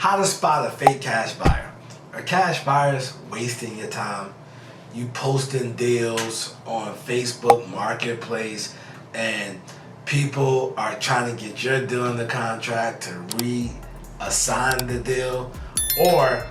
How to spot a fake cash buyer. A cash buyer is wasting your time. You posting deals on Facebook Marketplace and people are trying to get your deal in the contract to reassign the deal, or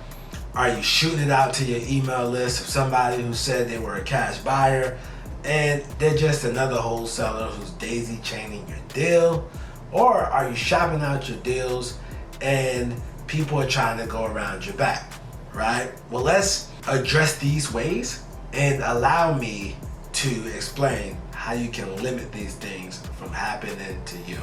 are you shooting it out to your email list of somebody who said they were a cash buyer and they're just another wholesaler who's daisy chaining your deal? Or are you shopping out your deals and people are trying to go around your back, right? Well, let's address these ways and allow me to explain how you can limit these things from happening to you.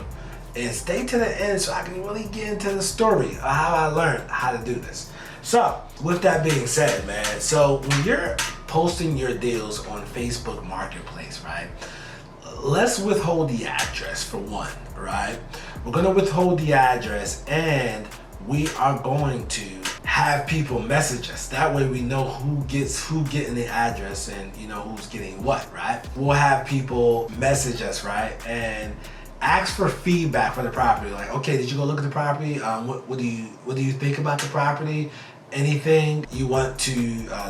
And stay to the end so I can really get into the story of how I learned how to do this. So, with that being said, man, so when you're posting your deals on Facebook Marketplace, right? Let's withhold the address for one, right? We're gonna withhold the address and we are going to have people message us. That way we know who getting the address and you know who's getting what, right? We'll have people message us, right? And ask for feedback from the property. Like, okay, did you go look at the property? What do you think about the property? Anything you want to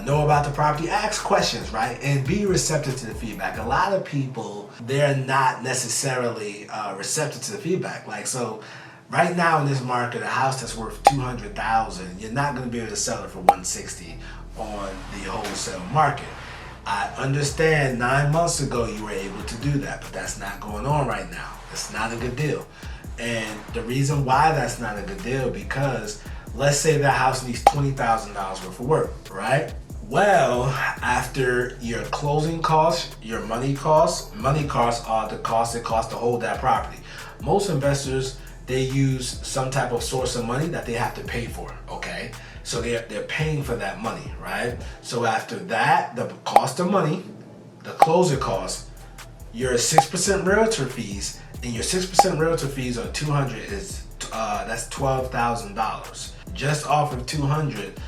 know about the property? Ask questions, right? And be receptive to the feedback. A lot of people, they're not necessarily receptive to the feedback. Like, so right now in this market, a house that's worth $200,000, you're not going to be able to sell it for $160 on the wholesale market. I understand 9 months ago you were able to do that, but that's not going on right now. It's not a good deal. And the reason why that's not a good deal, because let's say that house needs $20,000 worth of work, right? Well, after your closing costs, your money costs are the costs it costs to hold that property. Most investors, they use some type of source of money that they have to pay for, okay? So they're paying for that money, right? So after that, the cost of money, the closing costs, your 6% realtor fees, and your 6% realtor fees on 200 is that's $12,000. Just off of 200,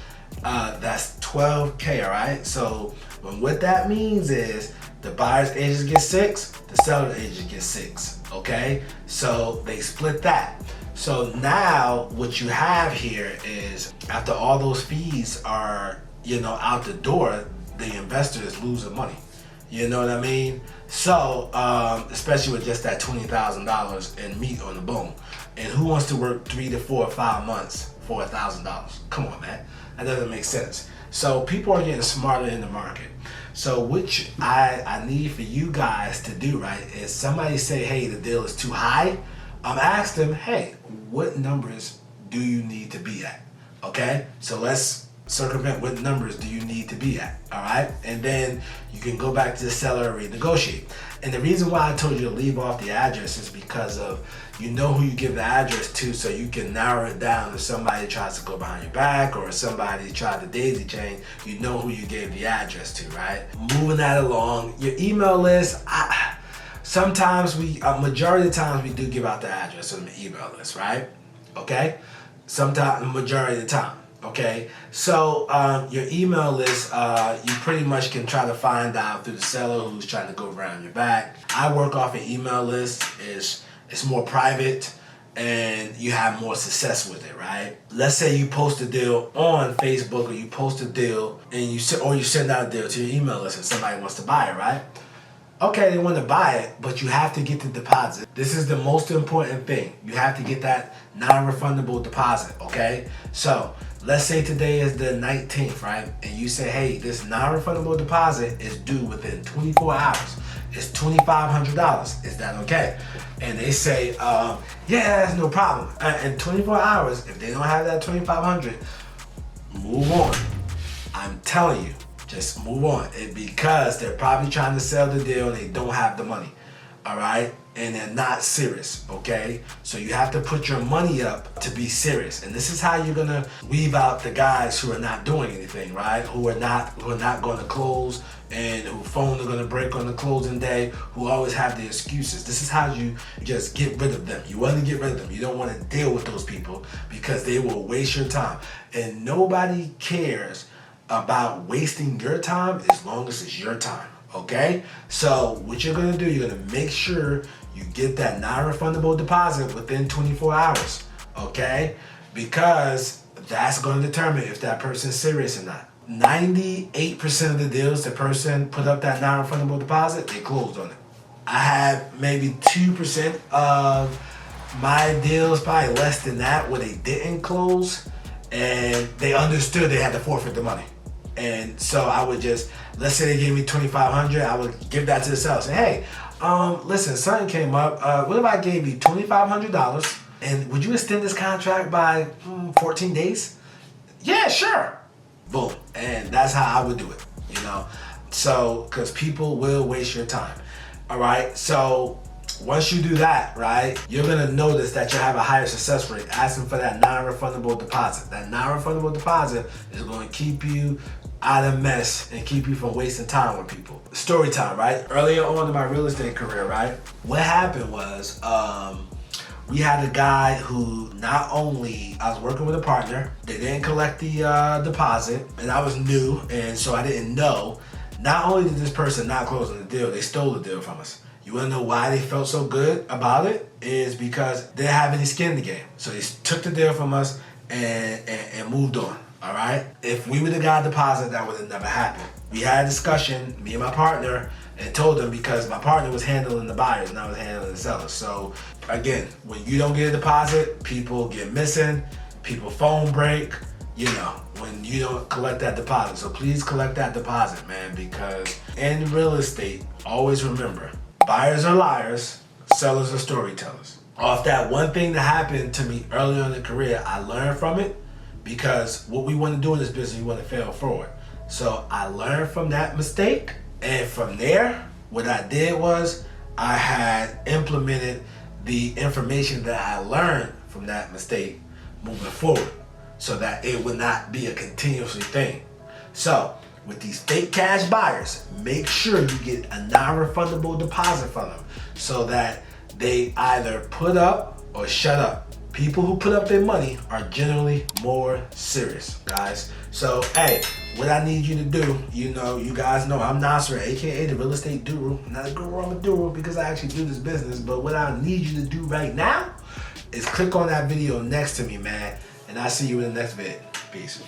that's 12K, all right? So what that means is the buyer's agent gets 6, the seller's agent gets 6, okay? So they split that. So now what you have here is after all those fees are, you know, out the door, the investor is losing money. You know what I mean? So, especially with just that $20,000 in meat on the bone. And who wants to work 3 to 4 or 5 months for $1,000? Come on, man. That doesn't make sense. So people are getting smarter in the market. So which I need for you guys to do, right, is somebody say, hey, the deal is too high. Ask them, hey, what numbers do you need to be at? Okay? So let's circumvent what numbers do you need to be at, all right? And then you can go back to the seller and renegotiate. And the reason why I told you to leave off the address is because of you know who you give the address to, so you can narrow it down. If somebody tries to go behind your back or if somebody tried to daisy chain, you know who you gave the address to, right? Moving that along, your email list, sometimes majority of the times we do give out the address on the email list, right? Okay? Sometimes, majority of the time. Okay, so your email list, you pretty much can try to find out through the seller who's trying to go around your back. I work off an email list. It's more private and you have more success with it, right? Let's say you post a deal on Facebook or you post a deal and you send out a deal to your email list and somebody wants to buy it, right? Okay, they want to buy it, but you have to get the deposit. This is the most important thing. You have to get that non-refundable deposit, okay? So let's say today is the 19th, right? And you say, hey, this non-refundable deposit is due within 24 hours. It's $2,500. Is that okay? And they say, yeah, that's no problem. In 24 hours, if they don't have that $2,500, move on. I'm telling you, just move on. Because they're probably trying to sell the deal and they don't have the money. All right? And they're not serious, okay? So you have to put your money up to be serious. And this is how you're gonna weave out the guys who are not doing anything, right? Who are not gonna close and whose phone are gonna break on the closing day, who always have the excuses. This is how you just get rid of them. You wanna get rid of them. You don't wanna deal with those people because they will waste your time. And nobody cares about wasting your time as long as it's your time. Okay, so what you're gonna do, you're gonna make sure you get that non-refundable deposit within 24 hours, okay? Because that's going to determine if that person's serious or not. 98% of the deals the person put up that non-refundable deposit, they closed on it. I had maybe 2% of my deals, probably less than that, where they didn't close and they understood they had to forfeit the money. And so I would just, let's say they gave me $2,500, I would give that to the seller. Say, hey, listen, something came up. What if I gave you $2,500 and would you extend this contract by 14 days? Yeah, sure. Boom. And that's how I would do it, you know? So, because people will waste your time. All right. So once you do that, right, you're going to notice that you have a higher success rate asking for that non-refundable deposit. That non-refundable deposit is going to keep you out of mess and keep you from wasting time with people. Story time, right? Earlier on in my real estate career, right, what happened was we had a guy who not only, I was working with a partner, they didn't collect the deposit, and I was new, and so I didn't know. Not only did this person not close on the deal, they stole the deal from us. You wanna know why they felt so good about it? Is because they didn't have any skin in the game. So they took the deal from us and moved on, all right? If we would have got a deposit, that would have never happened. We had a discussion, me and my partner, and told them because my partner was handling the buyers and I was handling the sellers. So again, when you don't get a deposit, people get missing, people phone break, you know, when you don't collect that deposit. So please collect that deposit, man, because in real estate, always remember, buyers are liars, sellers are storytellers. Off that one thing that happened to me early on in the career, I learned from it because what we want to do in this business, we want to fail forward. So I learned from that mistake, and from there, what I did was I had implemented the information that I learned from that mistake moving forward so that it would not be a continuously thing. So with these fake cash buyers, make sure you get a non-refundable deposit from them so that they either put up or shut up. People who put up their money are generally more serious, guys. So, hey, what I need you to do, you know, you guys know I'm Nasser, aka the real estate guru. I'm not a guru, I'm a guru because I actually do this business. But what I need you to do right now is click on that video next to me, man. And I'll see you in the next vid. Peace.